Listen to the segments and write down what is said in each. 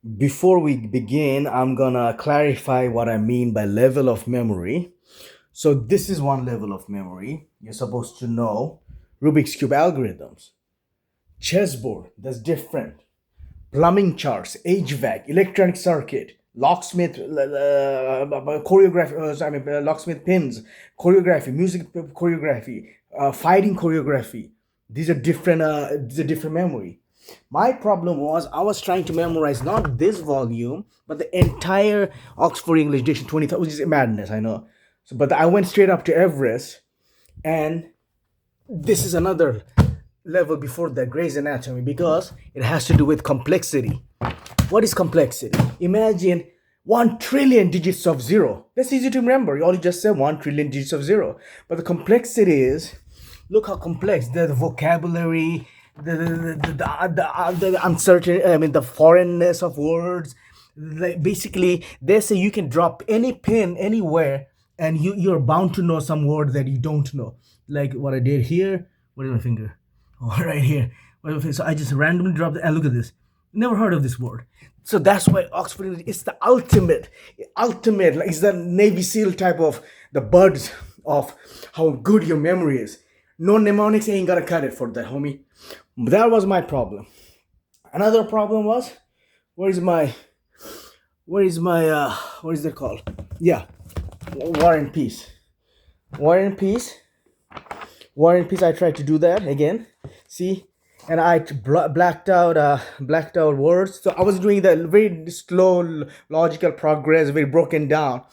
Before we begin, I'm gonna clarify what I mean by level of memory. So, this is one level of memory. You're supposed to know Rubik's Cube algorithms, chessboard, that's different, plumbing charts, HVAC, electronic circuit, locksmith choreography, locksmith pins, choreography, music choreography, fighting choreography. These are different memory. My problem was I was trying to memorize not this volume, but the entire Oxford English Dictionary 20,000, which is madness, I know. So, but I went straight up to Everest, and this is another level before the Grey's Anatomy because it has to do with complexity. What is complexity? Imagine 1 trillion digits of zero. That's easy to remember. You only just said 1 trillion digits of zero. But the complexity is, look how complex the vocabulary, the uncertain, the foreignness of words. Like basically, they say you can drop any pin anywhere and you're bound to know some word that you don't know. Like what I did here. What is my finger? Oh, right here. So I just randomly dropped it and look at this. Never heard of this word. So that's why Oxford is the ultimate. Like it's the Navy SEAL type of the buds of how good your memory is. No mnemonics ain't gonna cut it for that, homie. That was my problem. Another problem was, where is my, what is that called? Yeah, War and Peace. War and Peace. War and Peace. I tried to do that again. See, and I blacked out words. So I was doing that very slow, logical progress, very broken down.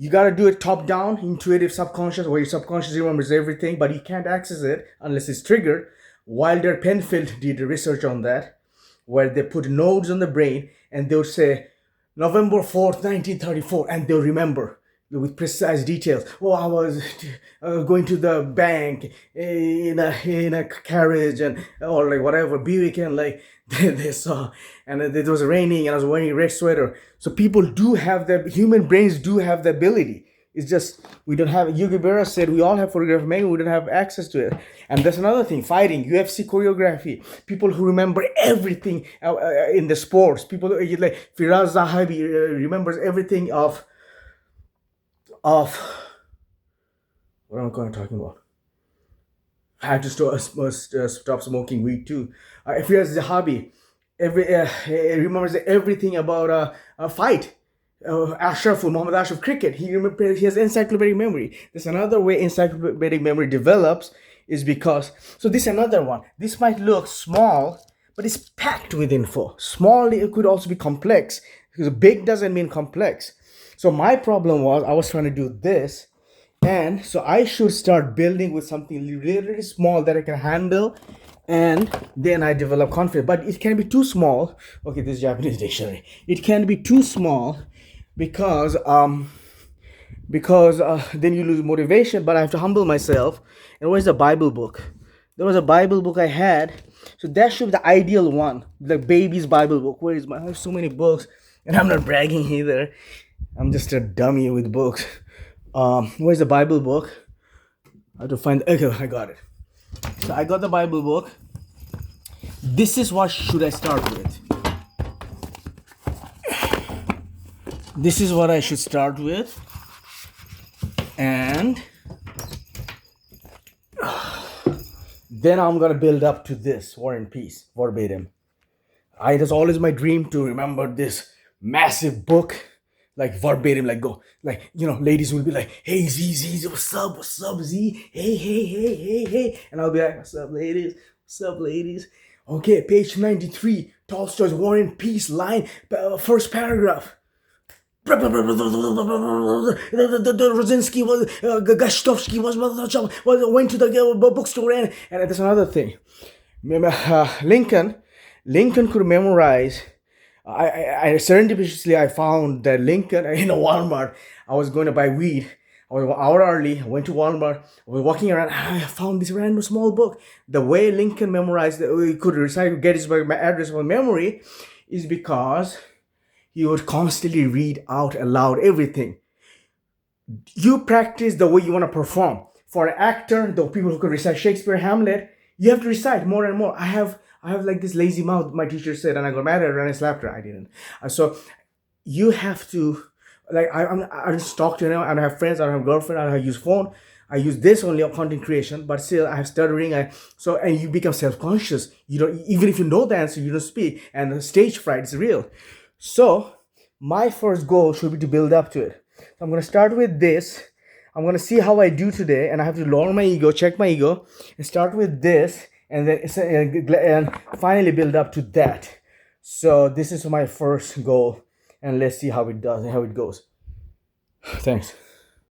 You gotta do it top down, intuitive, subconscious, where your subconscious remembers everything, but you can't access it unless it's triggered. Wilder Penfield did research on that, where they put nodes on the brain and they would say November 4th, 1934, and they'll remember with precise details. Oh, I was going to the bank in a carriage and or like whatever Buick, and like they saw, and it was raining and I was wearing a red sweater. So people do have the human brains do have the ability. It's just we don't have. Yogi Berra said we all have photographic memory. We don't have access to it, and that's another thing. Fighting, UFC choreography. People who remember everything in the sports. People like Firaz Zahabi remembers everything of what am I going talking about? I had to stop smoking weed too. Firaz Zahabi, remembers everything about a fight. Muhammad Ashraf cricket. He has encyclopedic memory. There's another way encyclopedic memory develops is because so this is another one. This might look small, but it's packed with info. Small it could also be complex because big doesn't mean complex. So my problem was I was trying to do this, and so I should start building with something really small that I can handle, and then I develop confidence. But it can be too small. Okay, this is Japanese dictionary. It can be too small because then you lose motivation. But I have to humble myself. And where's the Bible book? There was a Bible book I had, so that should be the ideal one, the baby's Bible book. Where is my? I have so many books, and I'm not bragging either. I'm just a dummy with books. Where's the Bible book? I have to find. Okay, I got it. So I got the Bible book. This is what should I start with. This is what I should start with, and then I'm gonna build up to this War and Peace verbatim. It was always my dream to remember this massive book, like verbatim, like go, like ladies will be like, "Hey Z, what's up, Z? Hey," and I'll be like, what's up, ladies? Okay, page 93, Tolstoy's War and Peace line, first paragraph. Rosinski was Gastovsky was went to the bookstore, and there's another thing. Lincoln could memorize. I serendipitously I found that Lincoln in a Walmart. I was going to buy weed. I was an hour early. I went to Walmart. I was walking around. I found this random small book. The way Lincoln memorized, he could recite Gettysburg address from memory, is because he would constantly read out aloud everything. You practice the way you want to perform. For an actor, the people who could recite Shakespeare, Hamlet, you have to recite more and more. I have like this lazy mouth, my teacher said, and I got mad at her and I slapped her. I didn't. So you have to, like, I just talk to, I don't have friends, I don't have girlfriend, I don't have use phone. I use this only on content creation, but still I have stuttering. And you become self-conscious. You don't, even if you know the answer, you don't speak, and the stage fright is real. So my first goal should be to build up to it. So I'm gonna start with this. I'm gonna see how I do today, and I have to lower my ego, check my ego, and start with this, and then and finally build up to that. So this is my first goal, and let's see how it does and how it goes. Thanks.